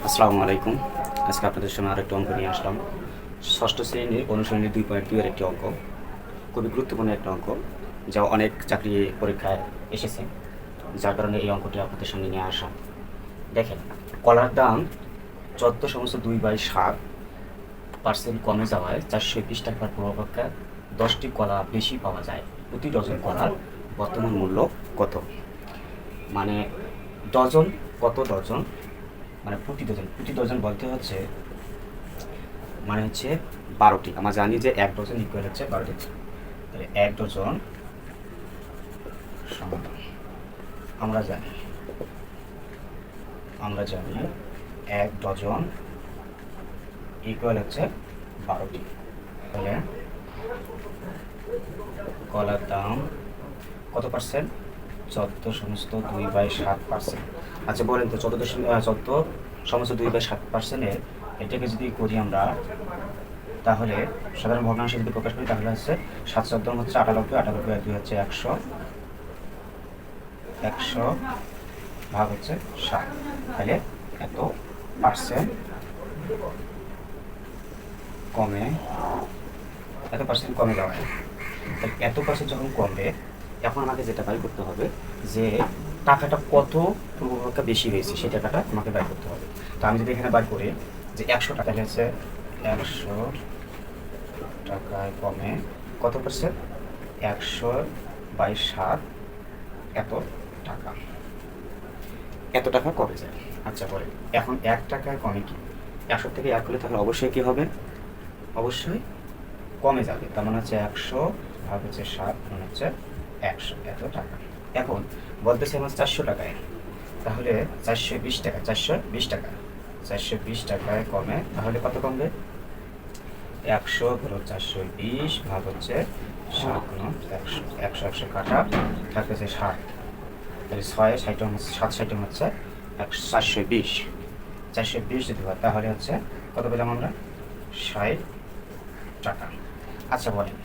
আসসালামু আলাইকুম। আজকে আপনাদের সামনে আরেকটি অঙ্ক নিয়ে আসলাম। ষষ্ঠ শ্রেণীর অনুশীলনী 2.2 এর একটি অঙ্ক, খুবই গুরুত্বপূর্ণ একটা অঙ্ক, যা অনেক চাকরি পরীক্ষায় এসেছে, যার কারণে এই অঙ্কটি আপনাদের সামনে নিয়ে আসা। দেখেন, কলার দাম 14/7% কমে যাওয়ায় 420 টাকার পূর্বাপেক্ষা 10টি কলা বেশি পাওয়া যায়। প্রতি ডজন কলার বর্তমান মূল্য কত? মানে ডজন, কত ডজন, মানে প্রতি ডজন বলতে হচ্ছে মানে হচ্ছে 12টি। আমরা জানি যে 1 ডজন ইকুয়াল হচ্ছে 12টি। তাহলে 1 ডজন সমান, আমরা জানি 1 ডজন ইকুয়াল হচ্ছে 12টি। তাহলে কলার দাম কত পার্সেন্ট? 14/2/7%। আচ্ছা বলেন তো, 14/2/7%-এর এটাকে যদি করি আমরা, তাহলে সাধারণ ভগ্নাংশে যদি প্রকাশ করি তাহলে হচ্ছে 7 হচ্ছে 98, 98 আর 2 হচ্ছে 100, 100 ভাগ হচ্ছে 7। তাহলে এত পার্সেন্ট কমে যাওয়ায়, তাহলে এত পার্সেন্ট যখন কমবে, এখন আমাকে যেটা বাই করতে হবে যে টাকাটা কত পূর্বাপেক্ষা বেশি হয়েছে, সেই টাকাটা আমাকে বাই করতে হবে। তো আমি যদি এখানে বাই করি যে 100 টাকা হচ্ছে 100 টাকায় কমে কত পার্সেন্ট? 100/7 এত টাকা, এত টাকা কমে যায়। আচ্ছা পরে এখন 1 টাকায় কমে কি? 100 থেকে 1 হলে তাহলে অবশ্যই কি হবে? অবশ্যই কমে যাবে। তার মানে হচ্ছে 100 ভাগ হচ্ছে 7 মানে হচ্ছে 100, এত টাকা। এখন বলতেছে আমার 400 টাকায়, তাহলে 420 টাকা, 420 টাকায় কমে, তাহলে কত কমবে? 100 হলো 420 ভাগ হচ্ছে 7 100, 100 কাটা থাকতেছে 7, তাহলে 6 60 7 60 হচ্ছে 420, 420 যদি হয় তাহলে হচ্ছে কত পেলাম আমরা? 60 টাকা। আচ্ছা বলেন,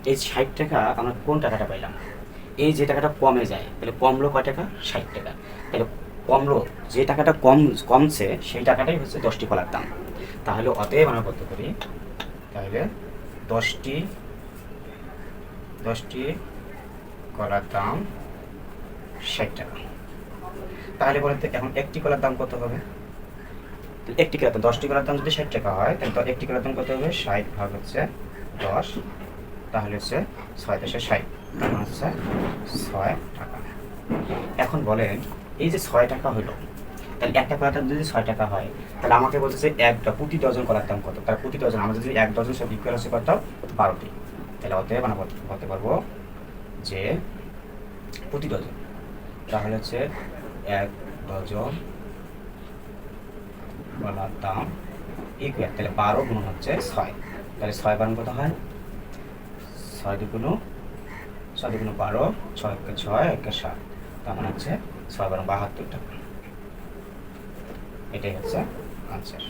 এই 60 টাকা আমরা কোন টাকাটা পাইলাম? এই যে টাকাটা কমে যায়, তাহলে কমলো কয় টাকা? 60 টাকা। তাহলে কমলো, যে টাকাটা কমছে সেই টাকাটাই হচ্ছে 10টি কলার দাম। তাহলে অতএব আমরা বলতে পারি, তাহলে 10টি কলার দাম 60 টাকা। তাহলে বলেন তো এখন একটি কলার দাম কত হবে? একটি কলার দাম, 10টি কলার দাম যদি 60 টাকা হয়, তাহলে তো একটি কলার দাম কত হবে? 60 ভাগ হচ্ছে 10, তাহলে হচ্ছে 6 × 60, তার মানে হচ্ছে 6 টাকা। এখন বলেন, এই যে 6 টাকা হলো, তাহলে একটা কলার দাম যদি 6 টাকা হয়, তাহলে আমাকে বলতেছে প্রতি ডজন কলার দাম কত? তার প্রতি ডজন আমরা যদি 1 ডজন সব ইকুয়াল হচ্ছে কত? 12টি। তাহলে অতএব আমরা বলতে পারবো যে প্রতি ডজন, তাহলে হচ্ছে 1 ডজন কলার দাম ইকুয়াল, তাহলে 12 গুণ হচ্ছে 6, তাহলে 6 বারণ কত হয়? 6 দুগুণ 12, 6 × 6 = 7, তার মানে হচ্ছে 6 × 72 টাকা। এটাই হচ্ছে আনসার।